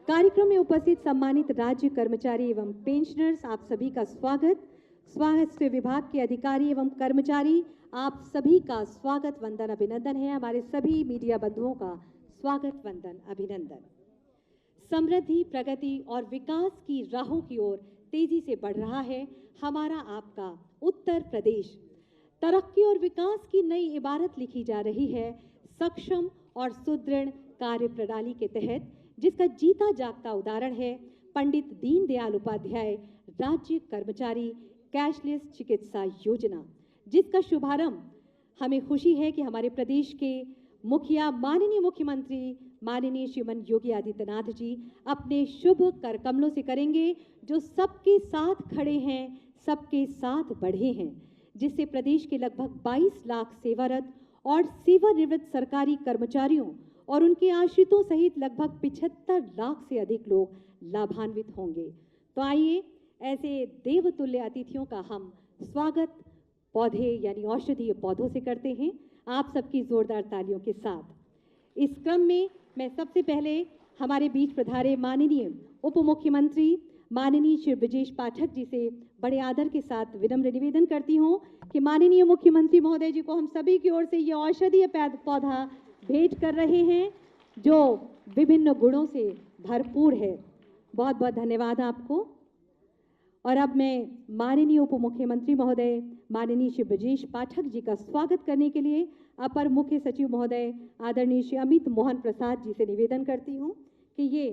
कार्यक्रम में उपस्थित सम्मानित राज्य कर्मचारी एवं पेंशनर्स, आप सभी का स्वागत। स्वास्थ्य विभाग के अधिकारी एवं कर्मचारी, आप सभी का स्वागत, वंदन, अभिनंदन है। हमारे सभी मीडिया बंधुओं का स्वागत, वंदन, अभिनंदन। समृद्धि, प्रगति और विकास की राहों की ओर तेजी से बढ़ रहा है हमारा आपका उत्तर प्रदेश। तरक्की और विकास की नई इबारत लिखी जा रही है सक्षम और सुदृढ़ कार्य प्रणाली के तहत, जिसका जीता जागता उदाहरण है पंडित दीनदयाल उपाध्याय राज्य कर्मचारी कैशलेस चिकित्सा योजना, जिसका शुभारंभ हमें खुशी है कि हमारे प्रदेश के मुखिया माननीय मुख्यमंत्री माननीय श्रीमान योगी आदित्यनाथ जी अपने शुभ कर कमलों से करेंगे, जो सबके साथ खड़े हैं, सबके साथ बढ़े हैं, जिससे प्रदेश के लगभग 22 लाख सेवारत और सेवानिवृत्त सरकारी कर्मचारियों और उनके आश्रितों सहित लगभग 75 लाख से अधिक लोग लाभान्वित होंगे। तो आइए ऐसे देवतुल्य अतिथियों का हम स्वागत पौधे यानी औषधीय पौधों से करते हैं, आप सबकी जोरदार तालियों के साथ। इस क्रम में मैं सबसे पहले हमारे बीच पधारे माननीय उप मुख्यमंत्री माननीय श्री ब्रजेश पाठक जी से बड़े आदर के साथ विनम्र निवेदन करती हूँ कि माननीय मुख्यमंत्री महोदय जी को हम सभी की ओर से ये औषधीय पौधा भेंट कर रहे हैं, जो विभिन्न गुणों से भरपूर है। बहुत बहुत धन्यवाद आपको। और अब मैं माननीय उप मुख्यमंत्री महोदय माननीय श्री ब्रजेश पाठक जी का स्वागत करने के लिए अपर मुख्य सचिव महोदय आदरणीय श्री अमित मोहन प्रसाद जी से निवेदन करती हूँ कि ये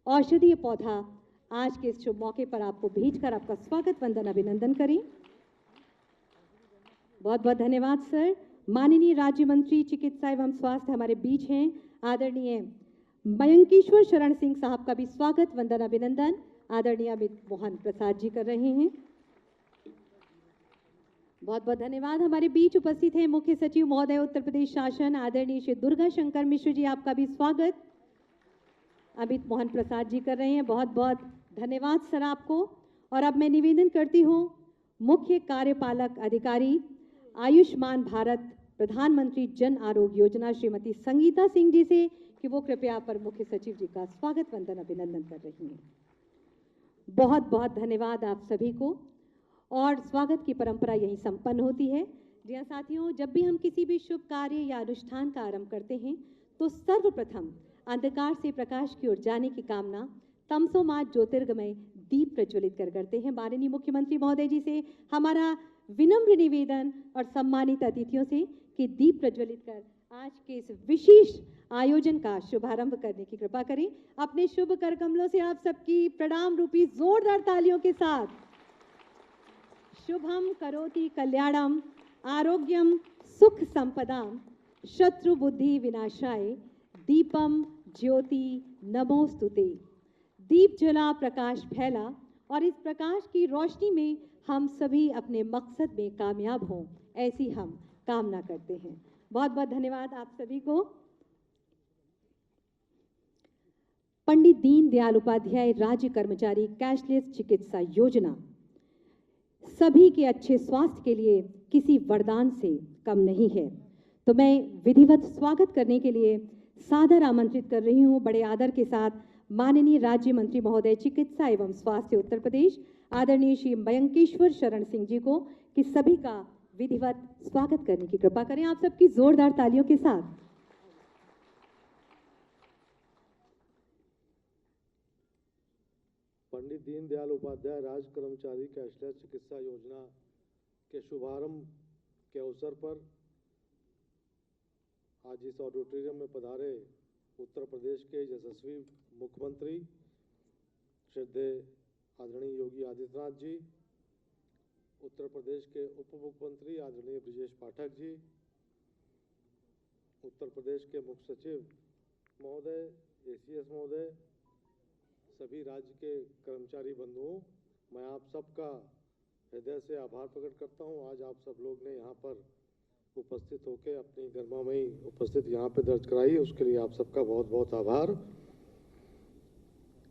औषधीय पौधा आज के इस शुभ मौके पर आपको भेजकर आपका स्वागत, वंदन, अभिनंदन करें। बहुत बहुत धन्यवाद सर। माननीय राज्य मंत्री चिकित्सा एवं स्वास्थ्य हमारे बीच हैं, आदरणीय मयंकेश्वर शरण सिंह साहब का भी स्वागत, वंदन, अभिनंदन आदरणीय अमित मोहन प्रसाद जी कर रहे हैं। बहुत बहुत धन्यवाद। हमारे बीच उपस्थित हैं मुख्य सचिव महोदय उत्तर प्रदेश शासन आदरणीय श्री दुर्गा शंकर मिश्र जी, आपका भी स्वागत अमित मोहन प्रसाद जी कर रहे हैं। बहुत बहुत धन्यवाद सर आपको। और अब मैं निवेदन करती हूँ मुख्य कार्यपालक अधिकारी आयुष्मान भारत प्रधानमंत्री जन आरोग्य योजना श्रीमती संगीता सिंह जी से कि वो कृपया पर मुख्य सचिव जी का स्वागत, वंदन, अभिनंदन कर रही हैं। बहुत बहुत धन्यवाद आप सभी को। और स्वागत की परंपरा यही संपन्न होती है। जी हाँ साथियों, जब भी हम किसी भी शुभ कार्य या अनुष्ठान का आरंभ करते हैं तो सर्वप्रथम अंधकार से प्रकाश की ओर जाने की कामना तमसो मा ज्योतिर्गमय दीप प्रज्वलित कर करते हैं। माननीय मुख्यमंत्री महोदय जी से हमारा विनम्र निवेदन और सम्मानित अतिथियों से कि दीप प्रज्वलित कर आज के इस विशेष आयोजन का शुभारंभ करने की कृपा करें। अपने शुभ कर कमलों से आप सबकी प्रणाम रूपी जोरदार तालियों के साथ शुभम करोति कल्याणम आरोग्यम सुख संपदाम शत्रु बुद्धि विनाशाय दीपम ज्योति नमोस्तुते। दीप जला प्रकाश फैला और इस प्रकाश की रोशनी में हम सभी अपने मकसद में कामयाब हों, ऐसी हम कामना करते हैं। बहुत बहुत धन्यवाद आप सभी को। पंडित दीनदयाल उपाध्याय राज्य कर्मचारी कैशलेस चिकित्सा योजना सभी के अच्छे स्वास्थ्य के लिए किसी वरदान से कम नहीं है। तो मैं विधिवत स्वागत करने के लिए सादर आमंत्रित कर रही हूँ बड़े आदर के साथ माननीय राज्य मंत्री महोदय चिकित्सा एवं स्वास्थ्य उत्तर प्रदेश आदरणीय श्री मयंकेश्वर शरण सिंह जी को कि सभी का विधिवत स्वागत करने की कृपा करें आप सबकी जोरदार तालियों के साथ। पंडित दीनदयाल उपाध्याय राज्य कर्मचारी कैशलेस चिकित्सा योजना के शुभारंभ के अवसर पर आज इस ऑडिटोरियम में पधारे उत्तर प्रदेश के यशस्वी मुख्यमंत्री श्रद्धेय आदरणीय योगी आदित्यनाथ जी, उत्तर प्रदेश के उप मुख्यमंत्री आदरणीय ब्रजेश पाठक जी, उत्तर प्रदेश के मुख्य सचिव महोदय, एसीएस महोदय, सभी राज्य के कर्मचारी बंधुओं, मैं आप सबका हृदय से आभार प्रकट करता हूं। आज आप सब लोग ने यहाँ पर उपस्थित होकर अपनी गरिमामयी उपस्थिति यहाँ पे दर्ज कराई, उसके लिए आप सबका बहुत बहुत आभार।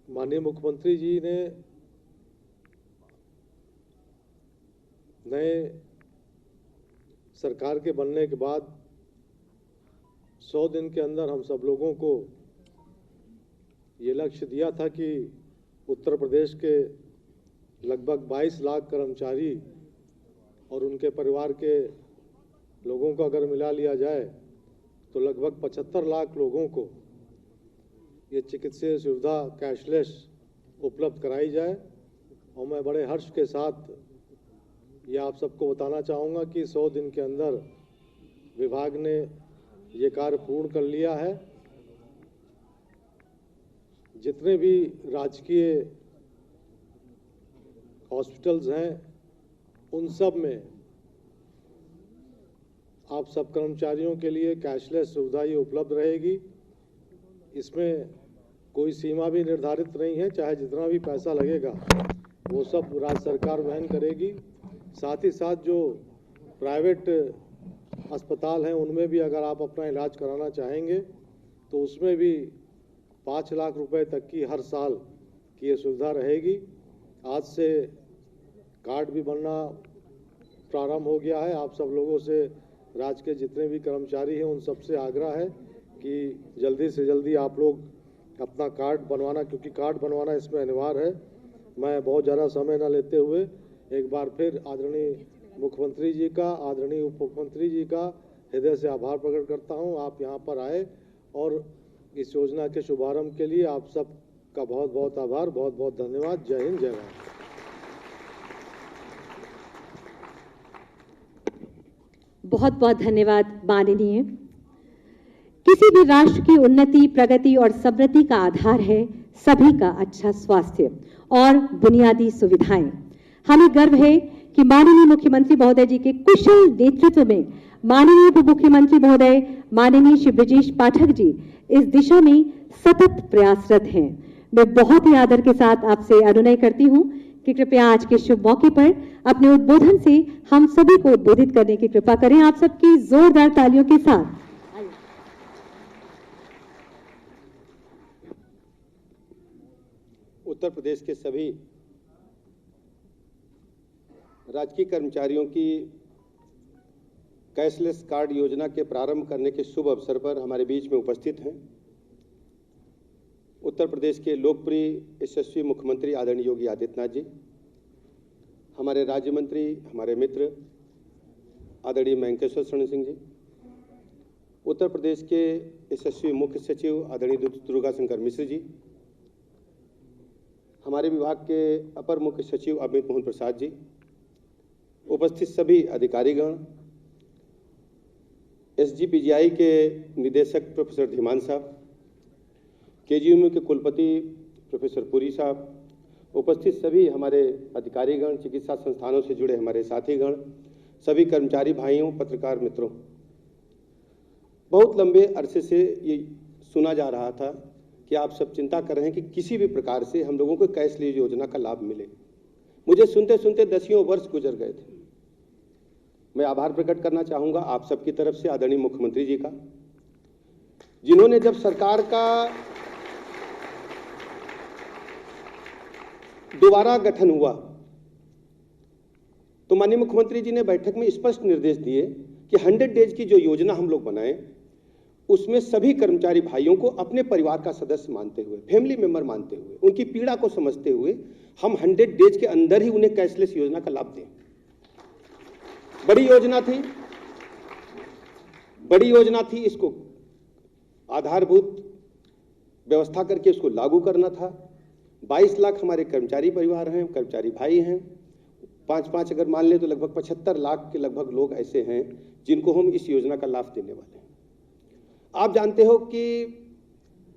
माननीय मुख्यमंत्री जी ने नए सरकार के बनने के बाद 100 दिन के अंदर हम सब लोगों को ये लक्ष्य दिया था कि उत्तर प्रदेश के लगभग 22 लाख कर्मचारी और उनके परिवार के लोगों को अगर मिला लिया जाए तो लगभग 75 लाख लोगों को ये चिकित्सीय सुविधा कैशलेस उपलब्ध कराई जाए। और मैं बड़े हर्ष के साथ ये आप सबको बताना चाहूँगा कि 100 दिन के अंदर विभाग ने ये कार्य पूर्ण कर लिया है। जितने भी राजकीय हॉस्पिटल्स हैं उन सब में आप सब कर्मचारियों के लिए कैशलेस सुविधा ये उपलब्ध रहेगी। इसमें कोई सीमा भी निर्धारित नहीं है, चाहे जितना भी पैसा लगेगा वो सब राज्य सरकार वहन करेगी। साथ ही साथ जो प्राइवेट अस्पताल हैं उनमें भी अगर आप अपना इलाज कराना चाहेंगे तो उसमें भी 5 लाख रुपए तक की हर साल की ये सुविधा रहेगी। आज से कार्ड भी बनना प्रारंभ हो गया है। आप सब लोगों से, राज्य के जितने भी कर्मचारी हैं उन सबसे आग्रह है कि जल्दी से जल्दी आप लोग अपना कार्ड बनवाना, क्योंकि कार्ड बनवाना इसमें अनिवार्य है। मैं बहुत ज़्यादा समय न लेते हुए एक बार फिर आदरणीय मुख्यमंत्री जी का, आदरणीय उप मुख्यमंत्री जी का हृदय से आभार प्रकट करता हूं। आप यहां पर आए और इस योजना के शुभारंभ के लिए आप सब का बहुत बहुत आभार, बहुत बहुत धन्यवाद। जय हिंद, जय भारत। बहुत बहुत धन्यवाद माननीय। किसी भी राष्ट्र की उन्नति, प्रगति और समृद्धि का आधार है सभी का अच्छा स्वास्थ्य और बुनियादी सुविधाएं। हमें गर्व है कि माननीय मुख्यमंत्री महोदय जी के कुशल नेतृत्व में माननीय उप मुख्यमंत्री महोदय माननीय श्री ब्रजेश पाठक जी इस दिशा में सतत प्रयासरत हैं। मैं बहुत ही आदर के साथ आपसे अनुनय करती हूं कि कृपया आज के शुभ मौके पर अपने उद्बोधन से हम सभी को उद्बोधित करने की कृपा करें। आप सबकी जोरदार तालियों के साथ। उत्तर प्रदेश के सभी राजकीय कर्मचारियों की कैशलेस कार्ड योजना के प्रारंभ करने के शुभ अवसर पर हमारे बीच में उपस्थित हैं उत्तर प्रदेश के लोकप्रिय यशस्वी मुख्यमंत्री आदरणीय योगी आदित्यनाथ जी, हमारे राज्य मंत्री, हमारे मित्र आदरणीय मयंकेश्वर शरण सिंह जी, उत्तर प्रदेश के यशस्वी मुख्य सचिव आदरणीय दुर्गा शंकर मिश्र जी, हमारे विभाग के अपर मुख्य सचिव अमित मोहन प्रसाद जी, उपस्थित सभी अधिकारीगण, SGPGI के निदेशक प्रोफेसर धीमान साहब, KGMU के कुलपति प्रोफेसर पुरी साहब, उपस्थित सभी हमारे अधिकारीगण, चिकित्सा संस्थानों से जुड़े हमारे साथीगण, सभी कर्मचारी भाइयों, पत्रकार मित्रों, बहुत लंबे अरसे से ये सुना जा रहा था कि आप सब चिंता कर रहे हैं कि किसी भी प्रकार से हम लोगों को कैशलेस योजना का लाभ मिले। मुझे सुनते सुनते 10 वर्ष गुजर गए थे। मैं आभार प्रकट करना चाहूंगा आप सबकी तरफ से आदरणीय मुख्यमंत्री जी का, जिन्होंने जब सरकार का दोबारा गठन हुआ तो माननीय मुख्यमंत्री जी ने बैठक में स्पष्ट निर्देश दिए कि 100 डेज की जो योजना हम लोग बनाएं उसमें सभी कर्मचारी भाइयों को अपने परिवार का सदस्य मानते हुए, फैमिली मेंबर मानते हुए, उनकी पीड़ा को समझते हुए हम 100 डेज के अंदर ही उन्हें कैशलेस योजना का लाभ दें। बड़ी योजना थी, इसको आधारभूत व्यवस्था करके उसको लागू करना था। 22 लाख हमारे कर्मचारी परिवार हैं, कर्मचारी भाई हैं, 5-5 अगर मान ले तो लगभग 75 लाख के लगभग लोग ऐसे हैं जिनको हम इस योजना का लाभ देने वाले हैं। आप जानते हो कि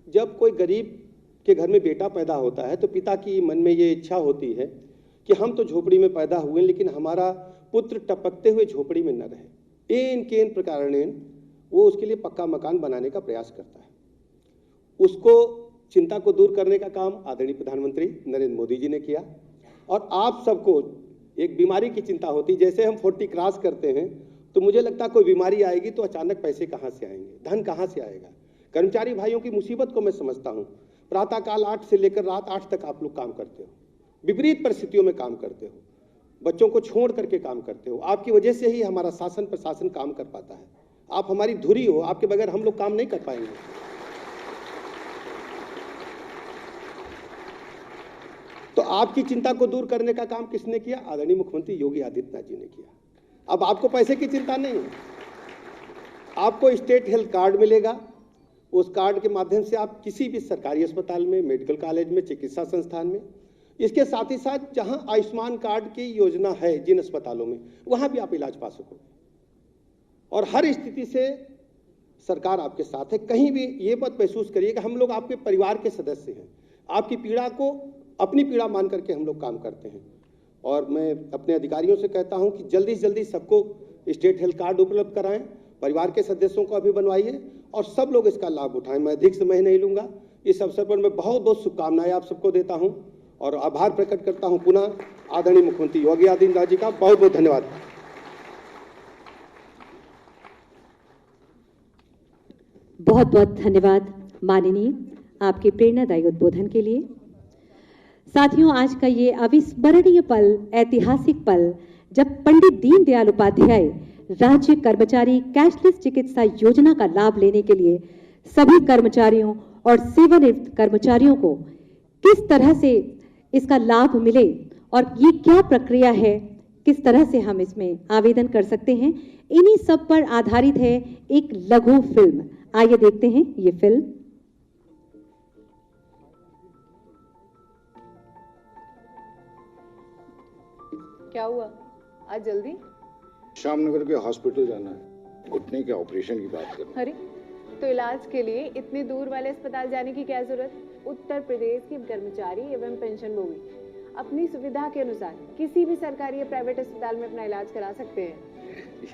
जब कोई गरीब के घर में बेटा पैदा होता है तो पिता की मन में ये इच्छा होती है कि हम तो झोपड़ी में पैदा हुए लेकिन हमारा पुत्र टपकते हुए झोपड़ी में न रहे। एन केन प्रकार वो उसके लिए पक्का मकान बनाने का प्रयास करता है। उसको चिंता को दूर करने का काम आदरणीय प्रधानमंत्री नरेंद्र मोदी जी ने किया। और आप सबको एक बीमारी की चिंता होती, जैसे हम 40 क्रॉस करते हैं तो मुझे लगता कोई बीमारी आएगी तो अचानक पैसे कहाँ से आएंगे, धन कहाँ से आएगा। कर्मचारी भाइयों की मुसीबत को मैं समझता हूँ। प्रातःकाल 8 से लेकर रात 8 तक आप लोग काम करते हो, विपरीत परिस्थितियों में काम करते हो, बच्चों को छोड़ करके काम करते हो। आपकी वजह से ही हमारा शासन प्रशासन काम कर पाता है। आप हमारी धुरी हो, आपके बगैर हम लोग काम नहीं कर पाएंगे। तो आपकी चिंता को दूर करने का काम किसने किया? आदरणीय मुख्यमंत्री योगी आदित्यनाथ जी ने किया। अब आपको पैसे की चिंता नहीं है, आपको स्टेट हेल्थ कार्ड मिलेगा। उस कार्ड के माध्यम से आप किसी भी सरकारी अस्पताल में, मेडिकल कॉलेज में, चिकित्सा संस्थान में, इसके साथ ही साथ जहां आयुष्मान कार्ड की योजना है जिन अस्पतालों में, वहां भी आप इलाज पा सकोगे। और हर स्थिति से सरकार आपके साथ है। कहीं भी ये मत महसूस करिए कि हम लोग आपके परिवार के सदस्य हैं। आपकी पीड़ा को अपनी पीड़ा मान करके हम लोग काम करते हैं। और मैं अपने अधिकारियों से कहता हूं कि जल्दी से जल्दी सबको स्टेट हेल्थ कार्ड उपलब्ध कराएं, परिवार के सदस्यों को अभी बनवाइए और सब लोग इसका लाभ उठाएं। मैं अधिक समय नहीं लूंगा। इस अवसर पर मैं बहुत बहुत शुभकामनाएं आप सबको देता हूं और आभार प्रकट करता हूं पुनः आदरणीय मुख्यमंत्री योगी आदित्यनाथ जी का बहुत बहुत धन्यवाद। बहुत बहुत धन्यवाद माननीय, आपके प्रेरणादायी उद्बोधन के लिए। साथियों, आज का ये अविस्मरणीय पल, ऐतिहासिक पल, जब पंडित दीनदयाल उपाध्याय राज्य कर्मचारी कैशलेस चिकित्सा योजना का लाभ लेने के लिए सभी कर्मचारियों और सेवानिवृत्त कर्मचारियों को किस तरह से इसका लाभ मिले और ये क्या प्रक्रिया है, किस तरह से हम इसमें आवेदन कर सकते हैं, इन्हीं सब पर आधारित है एक लघु फिल्म। आइए देखते हैं ये फिल्म। क्या हुआ आज जल्दी? श्यामनगर के हॉस्पिटल जाना है, घुटने के ऑपरेशन की बात करना। अरे, तो इलाज के लिए इतने दूर वाले अस्पताल जाने की क्या जरूरत? उत्तर प्रदेश के कर्मचारी एवं पेंशनभोगी अपनी सुविधा के अनुसार किसी भी सरकारी या प्राइवेट अस्पताल में अपना इलाज करा सकते हैं।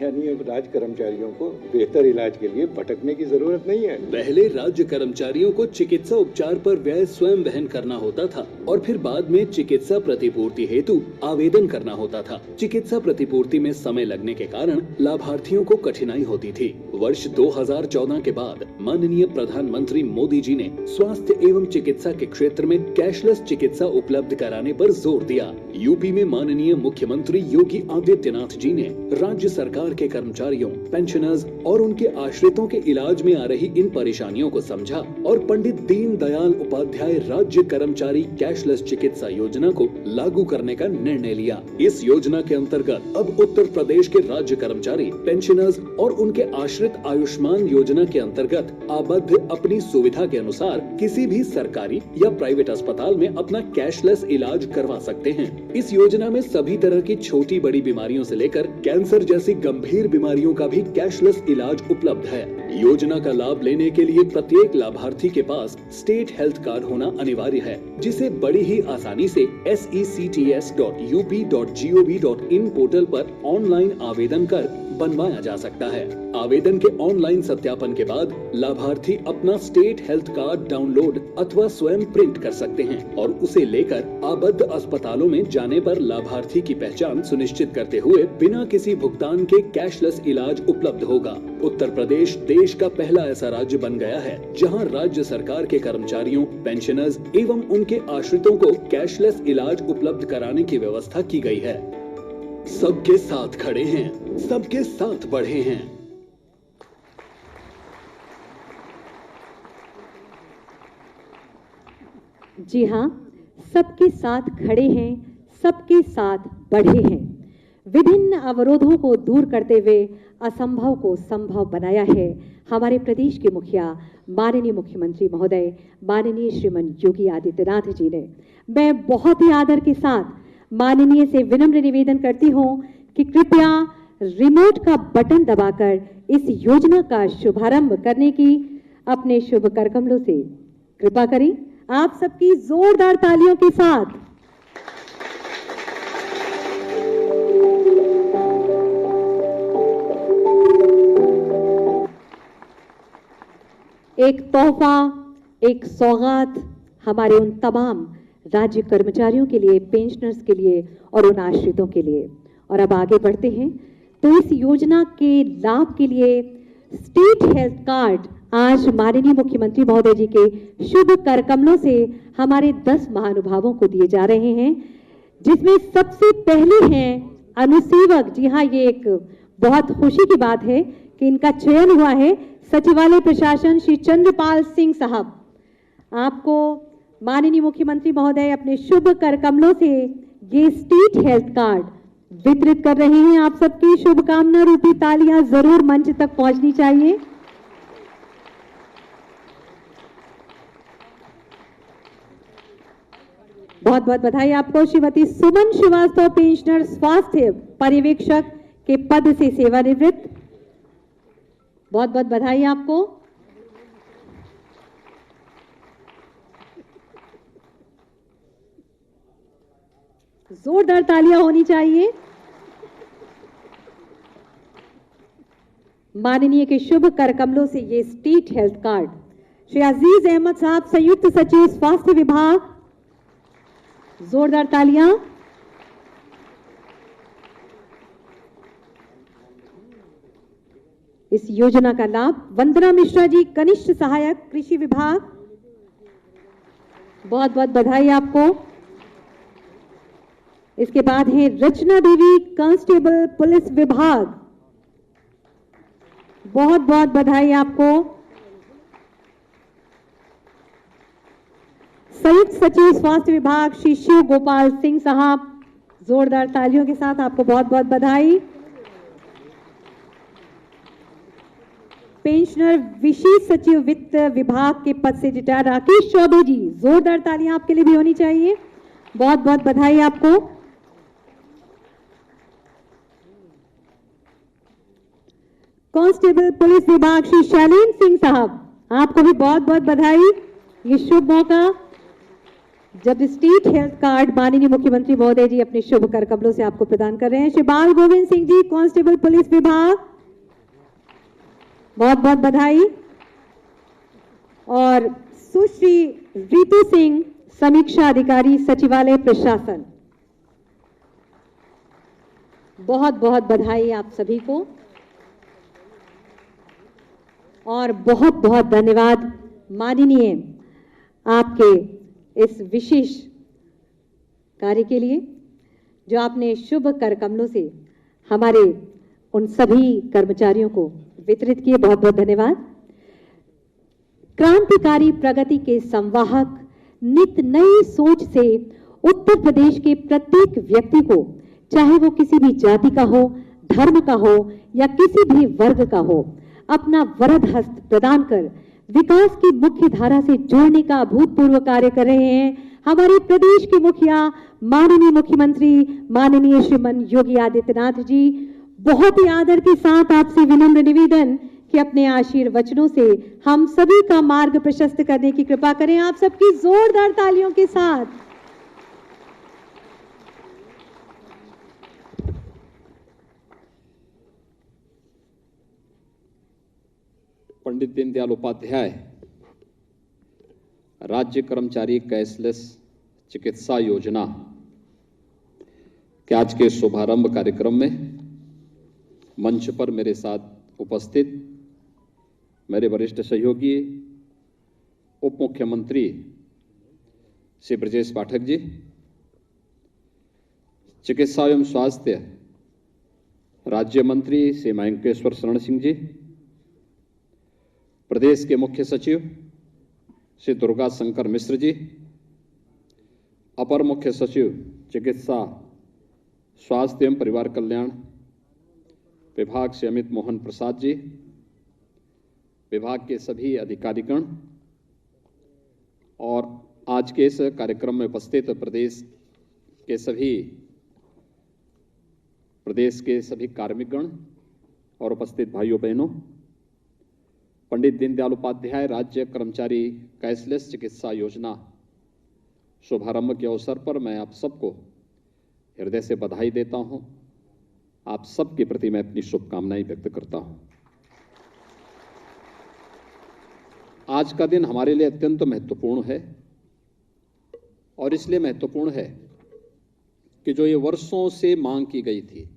यानी अब राज्य कर्मचारियों को बेहतर इलाज के लिए भटकने की जरूरत नहीं है। पहले राज्य कर्मचारियों को चिकित्सा उपचार पर व्यय स्वयं वहन करना होता था और फिर बाद में चिकित्सा प्रतिपूर्ति हेतु आवेदन करना होता था। चिकित्सा प्रतिपूर्ति में समय लगने के कारण लाभार्थियों को कठिनाई होती थी। वर्ष 2014 के बाद माननीय प्रधानमंत्री मोदी जी ने स्वास्थ्य एवं चिकित्सा के क्षेत्र में कैशलेस चिकित्सा उपलब्ध कराने पर जोर दिया। यूपी में माननीय मुख्यमंत्री योगी आदित्यनाथ जी ने राज्य सरकार के कर्मचारियों, पेंशनर्स और उनके आश्रितों के इलाज में आ रही इन परेशानियों को समझा और पंडित दीनदयाल उपाध्याय राज्य कर्मचारी कैशलेस चिकित्सा योजना को लागू करने का निर्णय लिया। इस योजना के अंतर्गत अब उत्तर प्रदेश के राज्य कर्मचारी, पेंशनर्स और उनके आश्रित आयुष्मान योजना के अंतर्गत आबद्ध अपनी सुविधा के अनुसार किसी भी सरकारी या प्राइवेट अस्पताल में अपना कैशलेस इलाज करवा सकते हैं। इस योजना में सभी तरह की छोटी बड़ी बीमारियों से लेकर कैंसर जैसी गंभीर बीमारियों का भी कैशलेस इलाज उपलब्ध है। योजना का लाभ लेने के लिए प्रत्येक लाभार्थी के पास स्टेट हेल्थ कार्ड होना अनिवार्य है, जिसे बड़ी ही आसानी से sects.up.gov.in पोर्टल पर ऑनलाइन आवेदन कर बनवाया जा सकता है। आवेदन के ऑनलाइन सत्यापन के बाद लाभार्थी अपना स्टेट हेल्थ कार्ड डाउनलोड अथवा स्वयं प्रिंट कर सकते हैं और उसे लेकर आबद्ध अस्पतालों में जाने पर लाभार्थी की पहचान सुनिश्चित करते हुए बिना किसी भुगतान के कैशलेस इलाज उपलब्ध होगा। उत्तर प्रदेश देश का पहला ऐसा राज्य बन गया है जहां राज्य सरकार के कर्मचारियों, पेंशनर्स एवं उनके आश्रितों को कैशलेस इलाज उपलब्ध कराने की व्यवस्था की गई है। सबके साथ खड़े हैं, सबके साथ बढ़े हैं। जी हाँ, सबके साथ खड़े हैं, सबके साथ बढ़े हैं। विभिन्न अवरोधों को दूर करते हुए असंभव को संभव बनाया है हमारे प्रदेश के मुखिया माननीय मुख्यमंत्री महोदय माननीय श्रीमान योगी आदित्यनाथ जी ने। मैं बहुत ही आदर के साथ माननीय से विनम्र निवेदन करती हूँ कि कृपया रिमोट का बटन दबाकर इस योजना का शुभारंभ करने की अपने शुभ करकमलों से कृपा करें। आप सबकी जोरदार तालियों के साथ एक तोहफा, एक सौगात हमारे उन तमाम राज्य कर्मचारियों के लिए, पेंशनर्स के लिए और उन आश्रितों के लिए। और अब आगे बढ़ते हैं तो इस योजना के लाभ के लिए स्टेट हेल्थ कार्ड आज माननीय मुख्यमंत्री महोदय जी के शुभ करकमलों से हमारे 10 महानुभावों को दिए जा रहे हैं, जिसमें सबसे पहले हैं अनुसेवक। जी हाँ, ये एक बहुत खुशी की बात है कि इनका चयन हुआ है सचिवालय प्रशासन श्री चंद्रपाल सिंह साहब। आपको माननीय मुख्यमंत्री महोदय अपने शुभ कर कमलों से ये स्टेट हेल्थ कार्ड वितरित कर रहे हैं। आप सबकी शुभकामना रूपी तालियां जरूर मंच तक पहुंचनी चाहिए। बहुत बहुत बधाई आपको। श्रीमती सुमन श्रीवास्तव, पेंशनर, स्वास्थ्य पर्यवेक्षक के पद से सेवानिवृत्त, बहुत बहुत बधाई आपको। जोरदार तालियां होनी चाहिए। माननीय के शुभ कर कमलों से ये स्टेट हेल्थ कार्ड श्री अजीज अहमद साहब, संयुक्त सचिव स्वास्थ्य विभाग, जोरदार तालियां। इस योजना का लाभ वंदना मिश्रा जी, कनिष्ठ सहायक कृषि विभाग, बहुत बहुत बधाई आपको। इसके बाद है रचना देवी, कांस्टेबल पुलिस विभाग, बहुत बहुत बधाई आपको। संयुक्त सचिव स्वास्थ्य विभाग श्री शिव गोपाल सिंह साहब, जोरदार तालियों के साथ आपको बहुत बहुत बधाई। पेंशनर विशेष सचिव वित्त विभाग के पद से रिटायर राकेश चौबे जी, जोरदार तालियां आपके लिए भी होनी चाहिए, बहुत बहुत बधाई आपको। कांस्टेबल पुलिस विभाग श्री शैलेंद्र सिंह साहब, आपको भी बहुत बहुत बधाई। ये शुभ मौका जब स्टेट हेल्थ कार्ड माननीय मुख्यमंत्री महोदय जी अपने शुभ कर कमलों से आपको प्रदान कर रहे हैं। श्री बाल गोविंद सिंह जी, कांस्टेबल पुलिस विभाग, बहुत बहुत बधाई। और सुश्री रीतू सिंह, समीक्षा अधिकारी, सचिवालय प्रशासन, बहुत बहुत बधाई आप सभी को और बहुत बहुत धन्यवाद माननीय आपके इस विशेष कार्य के लिए जो आपने शुभ कर कमलों से हमारे उन सभी कर्मचारियों को वितरित किए, बहुत बहुत धन्यवाद। क्रांतिकारी प्रगति के संवाहक, नित नई सोच से उत्तर प्रदेश के प्रत्येक व्यक्ति को, चाहे वो किसी भी जाति का हो, धर्म का हो या किसी भी वर्ग का हो, अपना वरद हस्त प्रदान कर विकास की मुख्य धारा से जोड़ने का अभूतपूर्व कार्य कर रहे हैं हमारे प्रदेश के मुखिया माननीय मुख्यमंत्री माननीय श्रीमान योगी आदित्यनाथ जी। बहुत ही आदर के साथ आपसे विनम्र निवेदन कि अपने आशीर्वचनों से हम सभी का मार्ग प्रशस्त करने की कृपा करें। आप सबकी जोरदार तालियों के साथ। पंडित दीनदयाल उपाध्याय राज्य कर्मचारी कैशलेस चिकित्सा योजना के आज के शुभारंभ कार्यक्रम में मंच पर मेरे साथ उपस्थित मेरे वरिष्ठ सहयोगी उप मुख्यमंत्री श्री ब्रजेश पाठक जी, चिकित्सा एवं स्वास्थ्य राज्य मंत्री श्री मयंकेश्वर शरण सिंह जी, प्रदेश के मुख्य सचिव श्री दुर्गा शंकर मिश्र जी, अपर मुख्य सचिव चिकित्सा स्वास्थ्य एवं परिवार कल्याण विभाग से अमित मोहन प्रसाद जी, विभाग के सभी अधिकारीगण और आज के इस कार्यक्रम में उपस्थित प्रदेश के सभी कार्मिकगण और उपस्थित भाइयों बहनों, पंडित दीनदयाल उपाध्याय राज्य कर्मचारी कैशलेस चिकित्सा योजना शुभारंभ के अवसर पर मैं आप सबको हृदय से बधाई देता हूं। आप सबके प्रति मैं अपनी शुभकामनाएं व्यक्त करता हूं। आज का दिन हमारे लिए अत्यंत महत्वपूर्ण है और इसलिए महत्वपूर्ण है कि जो ये वर्षों से मांग की गई थी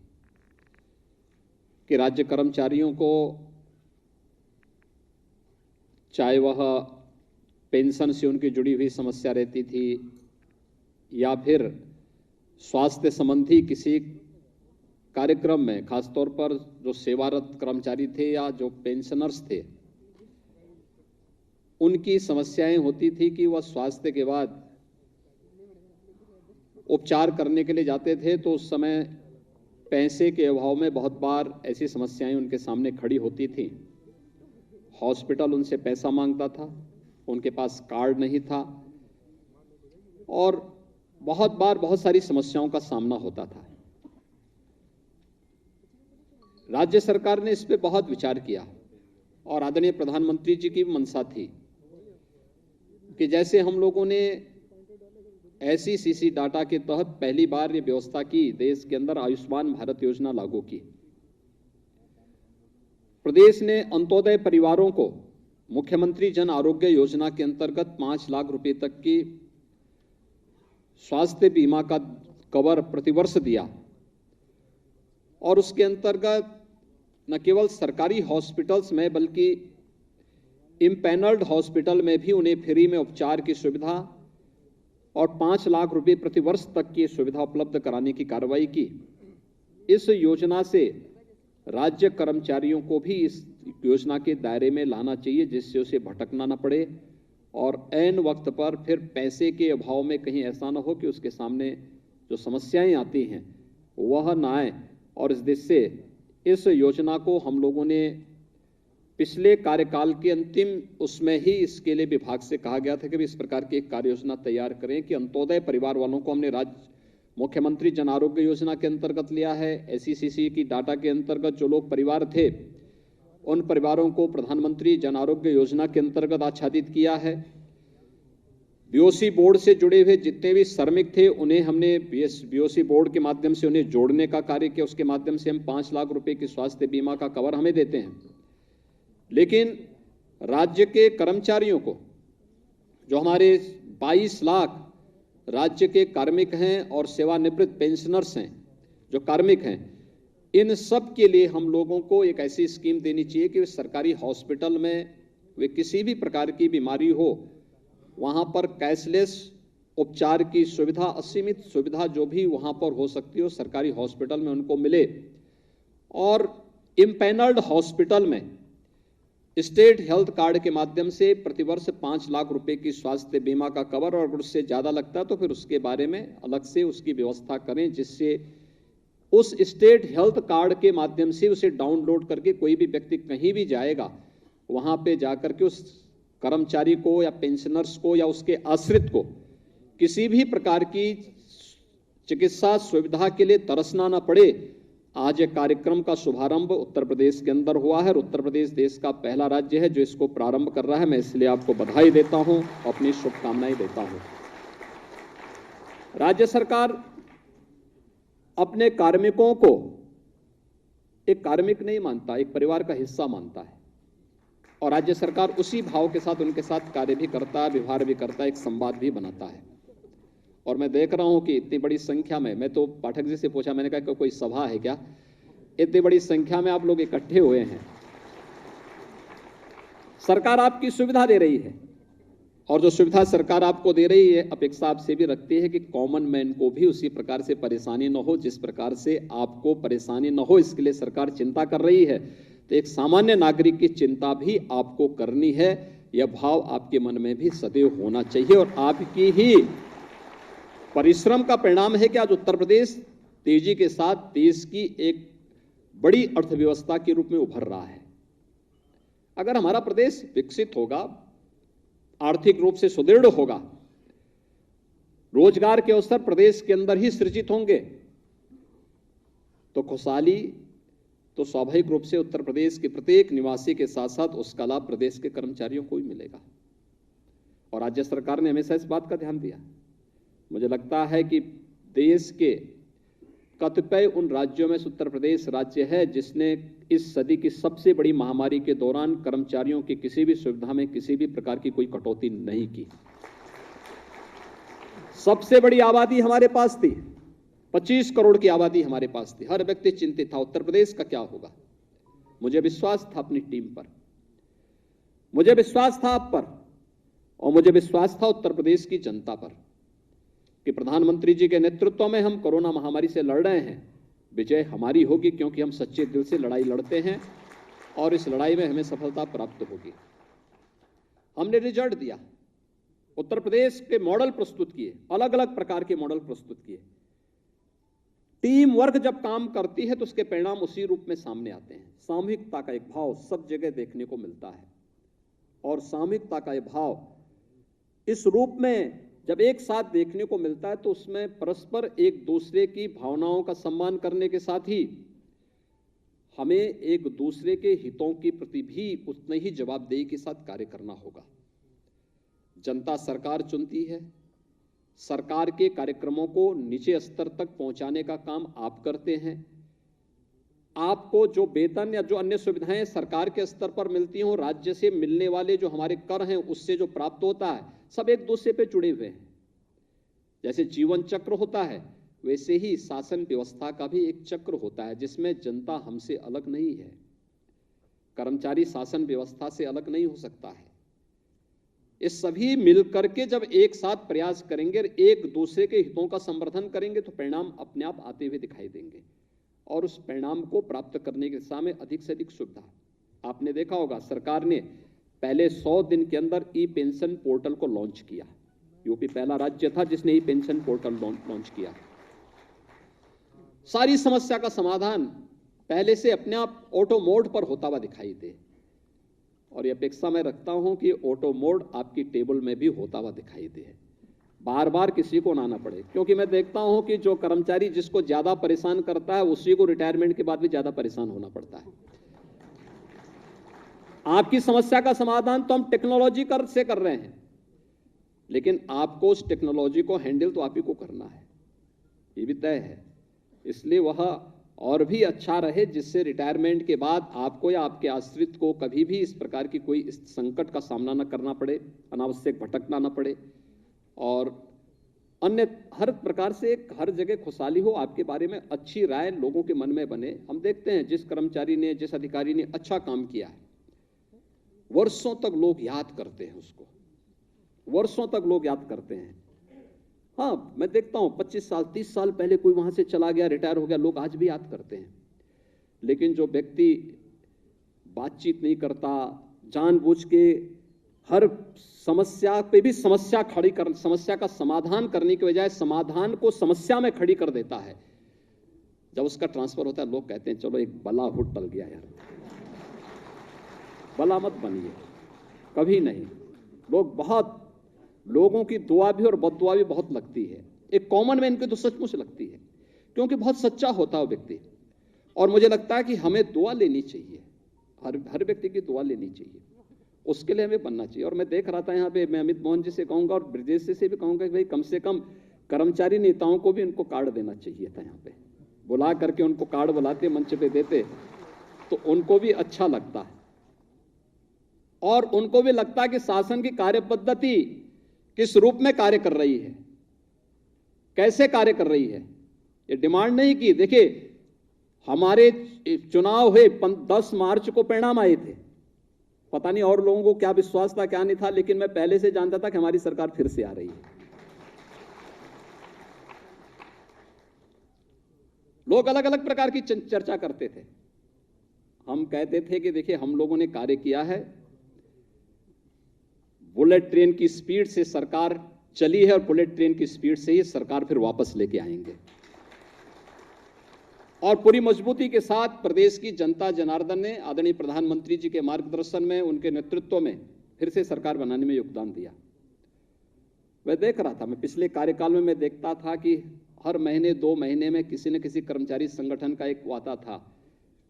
कि राज्य कर्मचारियों को, चाहे वह पेंशन से उनकी जुड़ी हुई समस्या रहती थी या फिर स्वास्थ्य संबंधी किसी कार्यक्रम में, खासतौर पर जो सेवारत कर्मचारी थे या जो पेंशनर्स थे, उनकी समस्याएं होती थी कि वह स्वास्थ्य के बाद उपचार करने के लिए जाते थे तो उस समय पैसे के अभाव में बहुत बार ऐसी समस्याएं उनके सामने खड़ी होती थी। हॉस्पिटल उनसे पैसा मांगता था, उनके पास कार्ड नहीं था और बहुत बार बहुत सारी समस्याओं का सामना होता था। राज्य सरकार ने इस पे बहुत विचार किया और आदरणीय प्रधानमंत्री जी की मंशा थी कि जैसे हम लोगों ने SECC डाटा के तहत पहली बार ये व्यवस्था की, देश के अंदर आयुष्मान भारत योजना लागू की। प्रदेश ने अंत्योदय परिवारों को मुख्यमंत्री जन आरोग्य योजना के अंतर्गत 5 लाख रुपए तक की स्वास्थ्य बीमा का कवर प्रतिवर्ष दिया और उसके अंतर्गत न केवल सरकारी हॉस्पिटल्स में बल्कि इम्पैनल्ड हॉस्पिटल में भी उन्हें फ्री में उपचार की सुविधा और 5 लाख रुपए प्रतिवर्ष तक की सुविधा उपलब्ध कराने की कार्रवाई की। इस योजना से राज्य कर्मचारियों को भी इस योजना के दायरे में लाना चाहिए जिससे उसे भटकना न पड़े और ऐन वक्त पर फिर पैसे के अभाव में कहीं ऐसा न हो कि उसके सामने जो समस्याएं आती हैं वह न आए। और इस देश से इस योजना को हम लोगों ने पिछले कार्यकाल के अंतिम उसमें ही इसके लिए विभाग से कहा गया था कि इस प्रकार की एक कार्य योजना तैयार करें कि अंत्योदय परिवार वालों को हमने राज्य मुख्यमंत्री जन आरोग्य योजना के अंतर्गत लिया है। SECC की डाटा के अंतर्गत जो लोग परिवार थे उन परिवारों को प्रधानमंत्री जन आरोग्य योजना के अंतर्गत आच्छादित किया है। BOC बोर्ड से जुड़े हुए जितने भी श्रमिक थे उन्हें हमने BOC बोर्ड के माध्यम से उन्हें जोड़ने का कार्य किया। उसके माध्यम से हम 5 लाख रुपए की स्वास्थ्य बीमा का कवर हमें देते हैं। लेकिन राज्य के कर्मचारियों को, जो हमारे 22 लाख राज्य के कार्मिक हैं और सेवानिवृत्त पेंशनर्स हैं जो कार्मिक हैं, इन सब के लिए हम लोगों को एक ऐसी स्कीम देनी चाहिए कि सरकारी हॉस्पिटल में वे किसी भी प्रकार की बीमारी हो वहां पर कैशलेस उपचार की सुविधा, असीमित सुविधा जो भी वहां पर हो सकती हो सरकारी हॉस्पिटल में उनको मिले। और इम्पैनल्ड हॉस्पिटल में स्टेट हेल्थ कार्ड के माध्यम से प्रतिवर्ष 5 लाख रुपए की स्वास्थ्य बीमा का कवर और अगर उससे ज्यादा लगता है तो फिर उसके बारे में अलग से उसकी व्यवस्था करें जिससे उस स्टेट हेल्थ कार्ड के माध्यम से उसे डाउनलोड करके कोई भी व्यक्ति कहीं भी जाएगा वहां पे जाकर के उस कर्मचारी को या पेंशनर्स को या उसके आश्रित को किसी भी प्रकार की चिकित्सा सुविधा के लिए तरसना ना पड़े। आज एक कार्यक्रम का शुभारंभ उत्तर प्रदेश के अंदर हुआ है और उत्तर प्रदेश देश का पहला राज्य है जो इसको प्रारंभ कर रहा है। मैं इसलिए आपको बधाई देता हूं, अपनी शुभकामनाएं देता हूं। राज्य सरकार अपने कार्मिकों को एक कार्मिक नहीं मानता, एक परिवार का हिस्सा मानता है और राज्य सरकार उसी भाव के साथ उनके साथ कार्य भी करता है, व्यवहार भी करता है, एक संवाद भी बनाता है। और मैं देख रहा हूं कि इतनी बड़ी संख्या में, मैं तो पाठक जी से पूछा, मैंने कहा कि कोई सभा है क्या, इतनी बड़ी संख्या में आप लोग इकट्ठे हुए हैं। सरकार आपकी सुविधा दे रही है और जो सुविधा सरकार आपको दे रही है अपेक्षा आपसे भी रखती है कि कॉमन मैन को भी उसी प्रकार से परेशानी न हो जिस प्रकार से आपको परेशानी न हो, इसके लिए सरकार चिंता कर रही है। तो एक सामान्य नागरिक की चिंता भी आपको करनी है, यह भाव आपके मन में भी सदैव होना चाहिए और आपकी ही परिश्रम का परिणाम है कि आज उत्तर प्रदेश तेजी के साथ देश की एक बड़ी अर्थव्यवस्था के रूप में उभर रहा है। अगर हमारा प्रदेश विकसित होगा, आर्थिक रूप से सुदृढ़ होगा, रोजगार के अवसर प्रदेश के अंदर ही सृजित होंगे तो खुशहाली तो स्वाभाविक रूप से उत्तर प्रदेश के प्रत्येक निवासी के साथ साथ उसका लाभ प्रदेश के कर्मचारियों को भी मिलेगा। और राज्य सरकार ने हमेशा इस बात का ध्यान दिया। मुझे लगता है कि देश के कतिपय उन राज्यों में उत्तर प्रदेश राज्य है जिसने इस सदी की सबसे बड़ी महामारी के दौरान कर्मचारियों की किसी भी सुविधा में किसी भी प्रकार की कोई कटौती नहीं की। सबसे बड़ी आबादी हमारे पास थी, 25 करोड़ की आबादी हमारे पास थी। हर व्यक्ति चिंतित था उत्तर प्रदेश का क्या होगा। मुझे विश्वास था अपनी टीम पर, मुझे विश्वास था आप पर और मुझे विश्वास था उत्तर प्रदेश की जनता पर कि प्रधानमंत्री जी के नेतृत्व में हम कोरोना महामारी से लड़ रहे हैं। विजय हमारी होगी क्योंकि हम सच्चे दिल से लड़ाई लड़ते हैं और इस लड़ाई में हमें सफलता प्राप्त होगी। हमने रिजल्ट दिया, उत्तर प्रदेश के मॉडल प्रस्तुत किए, अलग अलग प्रकार के मॉडल प्रस्तुत किए। टीम वर्क जब काम करती है तो उसके परिणाम उसी रूप में सामने आते हैं। सामूहिकता का एक भाव सब जगह देखने को मिलता है, और सामूहिकता का एक भाव इस रूप में जब एक साथ देखने को मिलता है तो उसमें परस्पर एक दूसरे की भावनाओं का सम्मान करने के साथ ही हमें एक दूसरे के हितों के प्रति भी उतने ही जवाबदेही के साथ कार्य करना होगा। जनता सरकार चुनती है, सरकार के कार्यक्रमों को नीचे स्तर तक पहुंचाने का काम आप करते हैं। आपको जो वेतन या जो अन्य सुविधाएं सरकार के स्तर पर मिलती हों, राज्य से मिलने वाले जो हमारे कर हैं उससे जो प्राप्त होता है, सब एक दूसरे पे जुड़े हुए हैं। जैसे जीवन चक्र होता है वैसे ही शासन व्यवस्था का भी एक चक्र होता है जिसमें जनता हमसे अलग नहीं है। कर्मचारी शासन व्यवस्था से अलग नहीं हो सकता है। ये सभी मिलकर के जब एक साथ प्रयास करेंगे, एक दूसरे के हितों का संवर्धन करेंगे तो परिणाम अपने आप आते हुए दिखाई देंगे, और उस परिणाम को प्राप्त करने की दिशा में अधिक से अधिक सुविधा। आपने देखा होगा सरकार ने पहले 100 दिन के अंदर ई पेंशन पोर्टल को लॉन्च किया। यूपी पहला राज्य था जिसने ई पेंशन पोर्टल लॉन्च किया। सारी समस्या का समाधान पहले से अपने आप ऑटो मोड पर होता हुआ दिखाई दे, और ये अपेक्षा मैं रखता हूं कि ऑटो मोड आपकी टेबल में भी होता हुआ दिखाई दे, बार बार किसी को ना आना पड़े। क्योंकि मैं देखता हूं कि जो कर्मचारी जिसको ज्यादा परेशान करता है उसी को रिटायरमेंट के बाद भी ज्यादा परेशान होना पड़ता है। आपकी समस्या का समाधान तो हम टेक्नोलॉजी से कर रहे हैं, लेकिन आपको उस टेक्नोलॉजी को हैंडल तो आप ही को करना है, ये भी तय है। इसलिए वह और भी अच्छा रहे जिससे रिटायरमेंट के बाद आपको या आपके आश्रित को कभी भी इस प्रकार की कोई संकट का सामना न करना पड़े, अनावश्यक भटकना न पड़े, और अन्य हर प्रकार से हर जगह खुशहाली हो, आपके बारे में अच्छी राय लोगों के मन में बने। हम देखते हैं जिस कर्मचारी ने, जिस अधिकारी ने अच्छा काम किया है, वर्षों तक लोग याद करते हैं उसको, वर्षों तक लोग याद करते हैं। हाँ, मैं देखता हूं 25 साल 30 साल पहले कोई वहां से चला गया, रिटायर हो गया, लोग आज भी याद करते हैं। लेकिन जो व्यक्ति बातचीत नहीं करता, जानबूझ के हर समस्या पे भी समस्या का समाधान करने के बजाय समाधान को समस्या में खड़ी कर देता है, जब उसका ट्रांसफर होता है लोग कहते हैं चलो एक बला हुट टल गया यार। बला मत बनिए, कभी नहीं। लोगों की दुआ भी और बददुआ भी बहुत लगती है। एक कॉमन मैन की तो सचमुच लगती है, क्योंकि बहुत सच्चा होता है व्यक्ति, और मुझे लगता है कि हमें दुआ लेनी चाहिए, हर व्यक्ति की दुआ लेनी चाहिए, उसके लिए हमें बनना चाहिए। और मैं देख रहा था यहाँ पे, मैं अमित मोहन जी से कहूंगा और ब्रजेश से भी कहूंगा कि भाई कम से कम कर्मचारी नेताओं को भी उनको कार्ड देना चाहिए था। यहाँ पे बुला करके उनको कार्ड बुलाते, मंच पे देते तो उनको भी अच्छा लगता है, और उनको भी लगता है कि शासन की कार्य पद्धति किस रूप में कार्य कर रही है, कैसे कार्य कर रही है। ये डिमांड नहीं की। देखिए, हमारे चुनाव हुए 10 मार्च को परिणाम आए थे, पता नहीं और लोगों को क्या विश्वास था क्या नहीं था, लेकिन मैं पहले से जानता था कि हमारी सरकार फिर से आ रही है। लोग अलग अलग प्रकार की चर्चा करते थे। हम कहते थे कि देखिए हम लोगों ने कार्य किया है, बुलेट ट्रेन की स्पीड से सरकार चली है और बुलेट ट्रेन की स्पीड से ही सरकार फिर वापस लेके आएंगे, और पूरी मजबूती के साथ प्रदेश की जनता जनार्दन ने आदरणीय प्रधानमंत्री जी के मार्गदर्शन में, उनके नेतृत्व में फिर से सरकार बनाने में योगदान दिया। मैं देख रहा था, मैं पिछले कार्यकाल में मैं देखता था कि हर महीने 2 महीने में किसी न किसी कर्मचारी संगठन का एक वादा था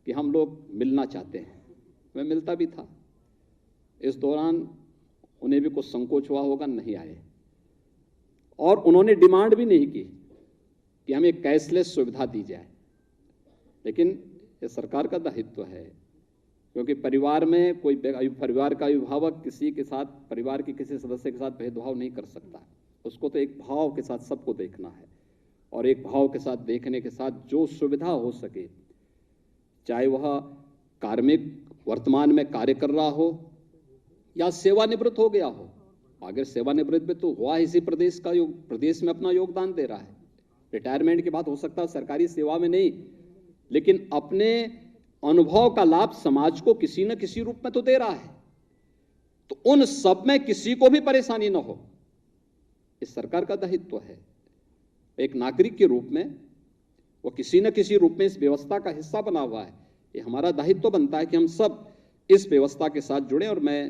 कि हम लोग मिलना चाहते हैं। मैं मिलता भी था। इस दौरान उन्हें भी कुछ संकोच हुआ होगा, नहीं आए, और उन्होंने डिमांड भी नहीं की कि हमें कैशलेस सुविधा दी जाए। लेकिन ये सरकार का दायित्व है, क्योंकि परिवार में कोई परिवार का अभिभावक किसी के साथ, परिवार के किसी सदस्य के साथ भेदभाव नहीं कर सकता। उसको तो एक भाव के साथ सबको देखना है, और एक भाव के साथ देखने के साथ जो सुविधा हो सके, चाहे वह कार्मिक वर्तमान में कार्य कर रहा हो या सेवानिवृत्त हो गया हो। अगर सेवानिवृत्त भी तो हुआ इसी प्रदेश में अपना योगदान दे रहा है, रिटायरमेंट के बाद हो सकता है सरकारी सेवा में नहीं, लेकिन अपने अनुभव का लाभ समाज को किसी न किसी रूप में तो दे रहा है। तो उन सब में किसी को भी परेशानी न हो, इस सरकार का दायित्व है। एक नागरिक के रूप में वो किसी न किसी रूप में इस व्यवस्था का हिस्सा बना हुआ है। ये हमारा दायित्व बनता है कि हम सब इस व्यवस्था के साथ जुड़ें, और मैं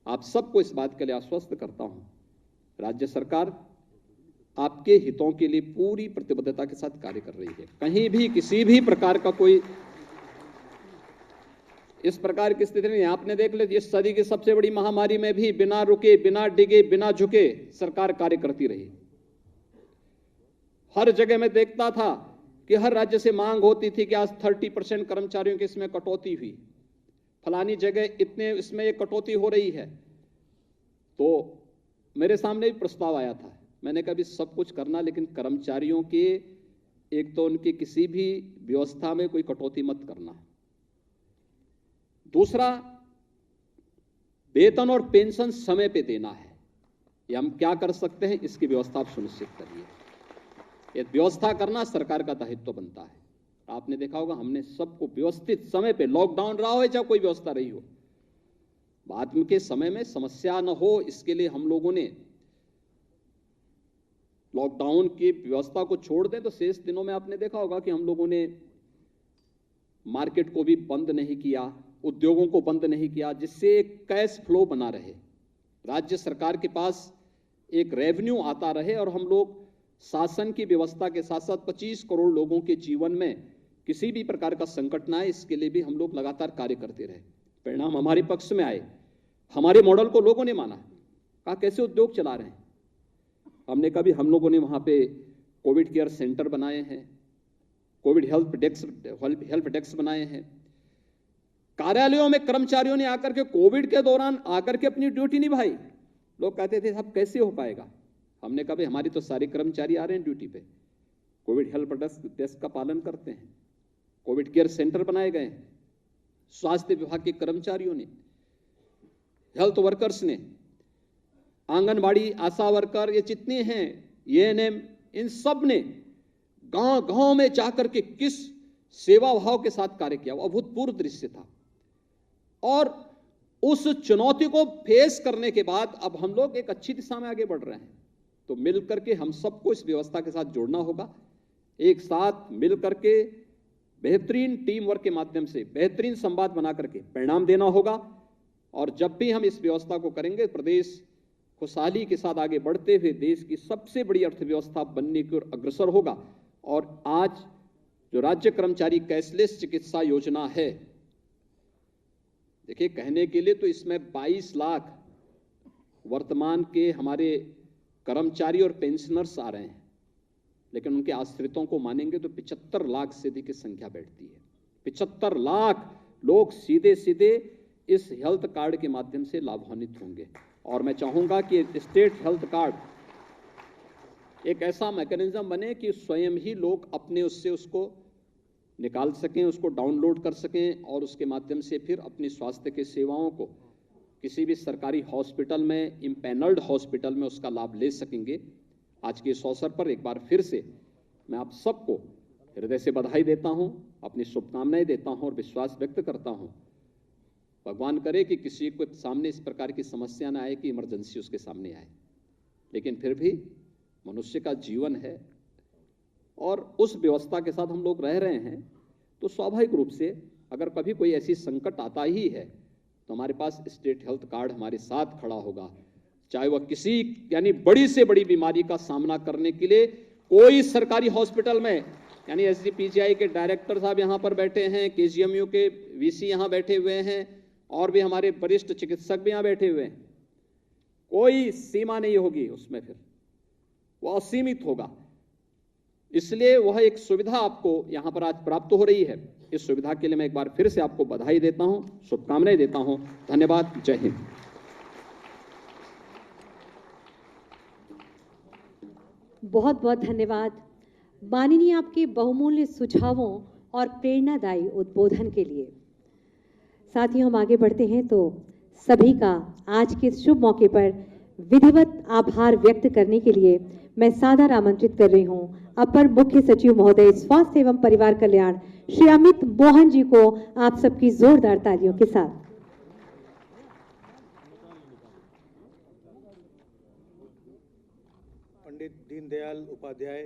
आप सबको इस बात के लिए आश्वस्त करता हूं, राज्य सरकार आपके हितों के लिए पूरी प्रतिबद्धता के साथ कार्य कर रही है। कहीं भी किसी भी प्रकार का कोई इस प्रकार की स्थिति नहीं। आपने देख लिया, इस सदी की सबसे बड़ी महामारी में भी बिना रुके, बिना डिगे, बिना झुके सरकार कार्य करती रही। हर जगह मैं देखता था कि हर राज्य से मांग होती थी कि आज 30% कर्मचारियों की इसमें कटौती हुई, फलानी जगह इतने इसमें ये कटौती हो रही है। तो मेरे सामने भी प्रस्ताव आया था, मैंने कहा भी सब कुछ करना, लेकिन कर्मचारियों के एक तो उनकी किसी भी व्यवस्था में कोई कटौती मत करना। दूसरा, वेतन और पेंशन समय पे देना है। ये हम क्या कर सकते हैं, इसकी व्यवस्था आप सुनिश्चित करिए। ये व्यवस्था करना सरकार का दायित्व बनता है। आपने देखा होगा, हमने सबको व्यवस्थित समय पे, लॉकडाउन रहा हो चाहे कोई व्यवस्था रही हो, बाद में के समय में समस्या न हो, इसके लिए हम लोगों ने लॉकडाउन की व्यवस्था को छोड़ दें तो शेष दिनों में आपने देखा होगा कि हम लोगों ने मार्केट को भी बंद नहीं किया, उद्योगों को बंद नहीं किया, जिससे कैश फ्लो बना रहे, राज्य सरकार के पास एक रेवेन्यू आता रहे, और हम लोग शासन की व्यवस्था के साथ साथ 25 करोड़ लोगों के जीवन में किसी भी प्रकार का संकट ना आए, इसके लिए भी हम लोग लगातार कार्य करते रहे। परिणाम हमारे पक्ष में आए। हमारे मॉडल को लोगों ने माना, कहा कैसे उद्योग चला रहे हैं। हमने कहा भी हम लोगों ने वहां पे कोविड केयर सेंटर बनाए हैं, कोविड हेल्प डेस्क बनाए हैं। कार्यालयों में कर्मचारियों ने आकर के कोविड के दौरान आकर के अपनी ड्यूटी निभाई। लोग कहते थे अब कैसे हो पाएगा। हमने कहा भाई हमारी तो सारे कर्मचारी आ रहे हैं ड्यूटी पे, कोविड हेल्प डेस्क का पालन करते हैं, कोविड केयर सेंटर बनाए गए हैं, स्वास्थ्य विभाग के कर्मचारियों ने, हेल्थ वर्कर्स ने, आंगनबाड़ी आशा वर्कर, ये जितने हैं एएनएम, इन सब ने गांव गांव में जाकर के किस सेवा भाव के साथ कार्य किया, वो अभूतपूर्व दृश्य था। और उस चुनौती को फेस करने के बाद अब हम लोग एक अच्छी दिशा में आगे बढ़ रहे हैं। तो मिलकर के हम सबको इस व्यवस्था के साथ जोड़ना होगा, एक साथ मिल करके बेहतरीन टीम वर्क के माध्यम से बेहतरीन संवाद बना करके परिणाम देना होगा। और जब भी हम इस व्यवस्था को करेंगे, प्रदेश खुशहाली के साथ आगे बढ़ते हुए देश की सबसे बड़ी अर्थव्यवस्था बनने की ओर अग्रसर होगा। और आज जो राज्य कर्मचारी कैशलेस चिकित्सा योजना है, देखिए कहने के लिए तो इसमें 22 लाख वर्तमान के हमारे कर्मचारी और पेंशनर्स आ रहे हैं, लेकिन उनके आश्रितों को मानेंगे तो 75 लाख से अधिक की संख्या बैठती है। 75 लाख लोग सीधे सीधे इस हेल्थ कार्ड के माध्यम से लाभान्वित होंगे। और मैं चाहूंगा कि स्टेट हेल्थ कार्ड एक ऐसा मैकेनिज्म बने कि स्वयं ही लोग अपने उससे उसको निकाल सकें, उसको डाउनलोड कर सकें, और उसके माध्यम से फिर अपनी स्वास्थ्य की सेवाओं को किसी भी सरकारी हॉस्पिटल में, इम्पैनल्ड हॉस्पिटल में उसका लाभ ले सकेंगे। आज के इस अवसर पर एक बार फिर से मैं आप सबको हृदय से बधाई देता हूं, अपनी शुभकामनाएं देता हूं और विश्वास व्यक्त करता हूं। भगवान करे कि किसी के सामने इस प्रकार की समस्या ना आए कि इमरजेंसी उसके सामने आए, लेकिन फिर भी मनुष्य का जीवन है और उस व्यवस्था के साथ हम लोग रह रहे हैं, तो स्वाभाविक रूप से अगर कभी कोई ऐसी संकट आता ही है तो हमारे पास स्टेट हेल्थ कार्ड हमारे साथ खड़ा होगा। चाहे वह किसी यानी बड़ी से बड़ी बीमारी का सामना करने के लिए कोई सरकारी हॉस्पिटल में, यानी एसजीपीजीआई के डायरेक्टर साहब यहाँ पर बैठे हैं, केजीएमयू के वीसी यहाँ बैठे हुए हैं, और भी हमारे वरिष्ठ चिकित्सक भी यहाँ बैठे हुए हैं, कोई सीमा नहीं होगी उसमें, फिर वह असीमित होगा। इसलिए वह एक सुविधा आपको यहां पर आज प्राप्त हो रही है। इस सुविधा के लिए मैं एक बार फिर से आपको बधाई देता हूं, शुभकामनाएं देता हूं। धन्यवाद। जय हिंद। बहुत बहुत धन्यवाद माननीय आपके बहुमूल्य सुझावों और प्रेरणादायी उद्बोधन के लिए। साथियों, हम आगे बढ़ते हैं तो सभी का आज के शुभ मौके पर विधिवत आभार व्यक्त करने के लिए मैं सादर आमंत्रित कर रही हूं अपर मुख्य सचिव महोदय स्वास्थ्य एवं परिवार कल्याण श्री अमित मोहन जी को आप सबकी जोरदार तालियों के साथ। दीनदयाल उपाध्याय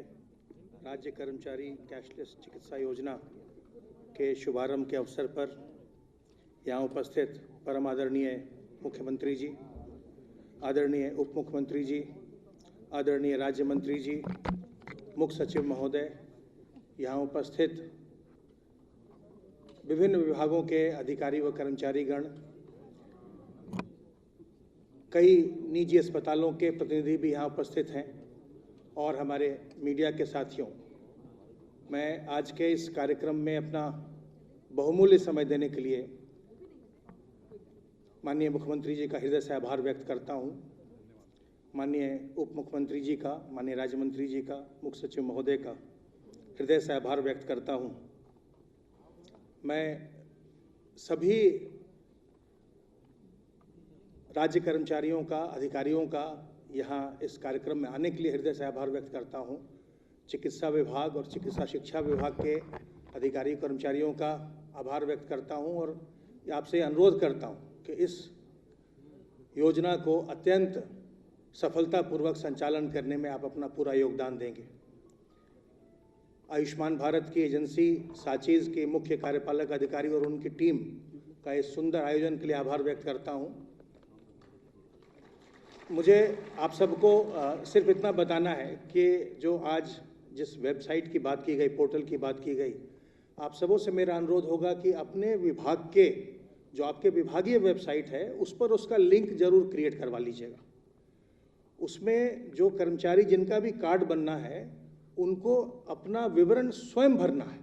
राज्य कर्मचारी कैशलेस चिकित्सा योजना के शुभारंभ के अवसर पर यहाँ उपस्थित परम आदरणीय मुख्यमंत्री जी, आदरणीय उप मुख्यमंत्री जी, आदरणीय राज्य मंत्री जी, मुख्य सचिव महोदय, यहाँ उपस्थित विभिन्न विभागों के अधिकारी व कर्मचारीगण, कई निजी अस्पतालों के प्रतिनिधि भी यहाँ उपस्थित हैं और हमारे मीडिया के साथियों, मैं आज के इस कार्यक्रम में अपना बहुमूल्य समय देने के लिए माननीय मुख्यमंत्री जी का हृदय से आभार व्यक्त करता हूँ। माननीय उप मुख्यमंत्री जी का, माननीय राज्य मंत्री जी का, मुख्य सचिव महोदय का हृदय से आभार व्यक्त करता हूँ। मैं सभी राज्य कर्मचारियों का, अधिकारियों का यहाँ इस कार्यक्रम में आने के लिए हृदय से आभार व्यक्त करता हूँ। चिकित्सा विभाग और चिकित्सा शिक्षा विभाग के अधिकारी कर्मचारियों का आभार व्यक्त करता हूँ और आपसे अनुरोध करता हूँ कि इस योजना को अत्यंत सफलतापूर्वक संचालन करने में आप अपना पूरा योगदान देंगे। आयुष्मान भारत की एजेंसी साचीज़ के मुख्य कार्यपालक अधिकारी और उनकी टीम का इस सुंदर आयोजन के लिए आभार व्यक्त करता हूँ। मुझे आप सबको सिर्फ इतना बताना है कि जो आज जिस वेबसाइट की बात की गई, पोर्टल की बात की गई, आप सबों से मेरा अनुरोध होगा कि अपने विभाग के जो आपके विभागीय वेबसाइट है उस पर उसका लिंक जरूर क्रिएट करवा लीजिएगा। उसमें जो कर्मचारी जिनका भी कार्ड बनना है उनको अपना विवरण स्वयं भरना है।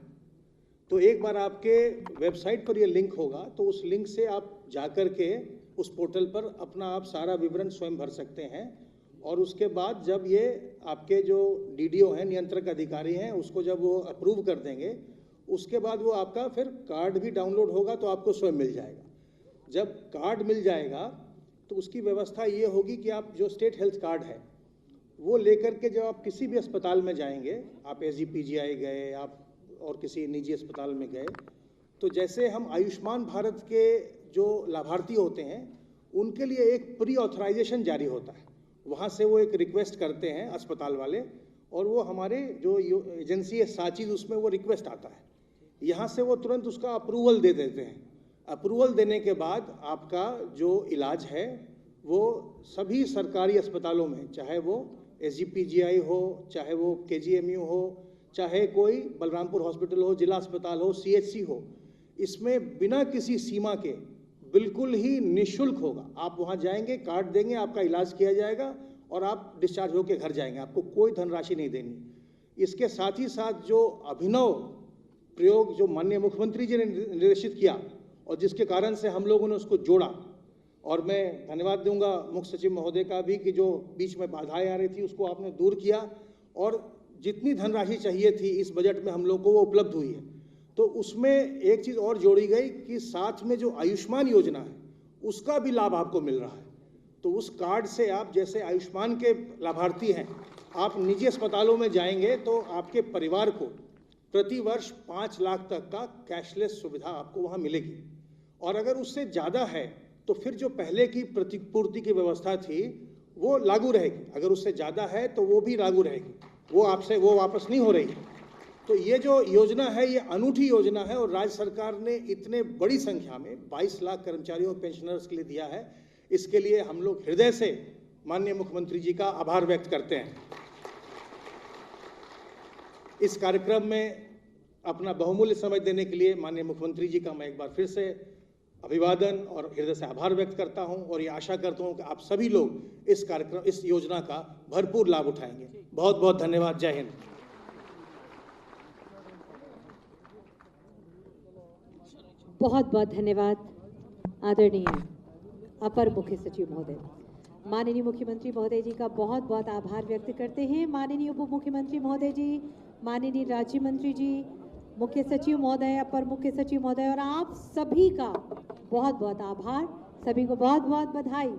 तो एक बार आपके वेबसाइट पर ये लिंक होगा तो उस लिंक से आप जाकर के उस पोर्टल पर अपना आप सारा विवरण स्वयं भर सकते हैं और उसके बाद जब ये आपके जो डीडीओ हैं, नियंत्रक अधिकारी हैं, उसको जब वो अप्रूव कर देंगे उसके बाद वो आपका फिर कार्ड भी डाउनलोड होगा तो आपको स्वयं मिल जाएगा। जब कार्ड मिल जाएगा तो उसकी व्यवस्था ये होगी कि आप जो स्टेट हेल्थ कार्ड है वो लेकर के जब आप किसी भी अस्पताल में जाएंगे, आप SGPGI गए, आप और किसी निजी अस्पताल में गए, तो जैसे हम आयुष्मान भारत के जो लाभार्थी होते हैं उनके लिए एक प्री ऑथराइजेशन जारी होता है। वहाँ से वो एक रिक्वेस्ट करते हैं अस्पताल वाले और वो हमारे जो एजेंसी है साचीज़ उसमें वो रिक्वेस्ट आता है, यहाँ से वो तुरंत उसका अप्रूवल दे देते हैं। अप्रूवल देने के बाद आपका जो इलाज है वो सभी सरकारी अस्पतालों में, चाहे वो SGPGI हो, चाहे वो KGMU हो, चाहे कोई बलरामपुर हॉस्पिटल हो, जिला अस्पताल हो, CHC हो, इसमें बिना किसी सीमा के बिल्कुल ही निःशुल्क होगा। आप वहाँ जाएंगे, कार्ड देंगे, आपका इलाज किया जाएगा और आप डिस्चार्ज होकर घर जाएंगे, आपको कोई धनराशि नहीं देनी। इसके साथ ही साथ जो अभिनव प्रयोग जो माननीय मुख्यमंत्री जी ने निर्देशित किया और जिसके कारण से हम लोगों ने उसको जोड़ा, और मैं धन्यवाद दूंगा मुख्य सचिव महोदय का भी कि जो बीच में बाधाएं आ रही थी उसको आपने दूर किया और जितनी धनराशि चाहिए थी इस बजट में हम लोग को वो उपलब्ध हुई है। तो उसमें एक चीज़ और जोड़ी गई कि साथ में जो आयुष्मान योजना है उसका भी लाभ आपको मिल रहा है। तो उस कार्ड से आप जैसे आयुष्मान के लाभार्थी हैं, आप निजी अस्पतालों में जाएंगे तो आपके परिवार को प्रति वर्ष 5 लाख तक का कैशलेस सुविधा आपको वहाँ मिलेगी। और अगर उससे ज़्यादा है तो फिर जो पहले की प्रतिपूर्ति की व्यवस्था थी वो लागू रहेगी। अगर उससे ज़्यादा है तो वो भी लागू रहेगी, वो वापस नहीं हो रही। तो ये जो योजना है ये अनूठी योजना है और राज्य सरकार ने इतने बड़ी संख्या में 22 लाख कर्मचारियों और पेंशनर्स के लिए दिया है। इसके लिए हम लोग हृदय से माननीय मुख्यमंत्री जी का आभार व्यक्त करते हैं। इस कार्यक्रम में अपना बहुमूल्य समय देने के लिए माननीय मुख्यमंत्री जी का मैं एक बार फिर से अभिवादन और हृदय से आभार व्यक्त करता हूं और ये आशा करता हूं कि आप सभी लोग इस कार्यक्रम, इस योजना का भरपूर लाभ उठाएंगे। बहुत बहुत धन्यवाद। जय हिंद। बहुत बहुत धन्यवाद आदरणीय अपर मुख्य सचिव महोदय। माननीय मुख्यमंत्री महोदय जी का बहुत बहुत आभार व्यक्त करते हैं। माननीय उप मुख्यमंत्री महोदय जी, माननीय राज्य मंत्री जी, मुख्य सचिव महोदय, अपर मुख्य सचिव महोदय और आप सभी का बहुत बहुत आभार। सभी को बहुत बहुत बधाई।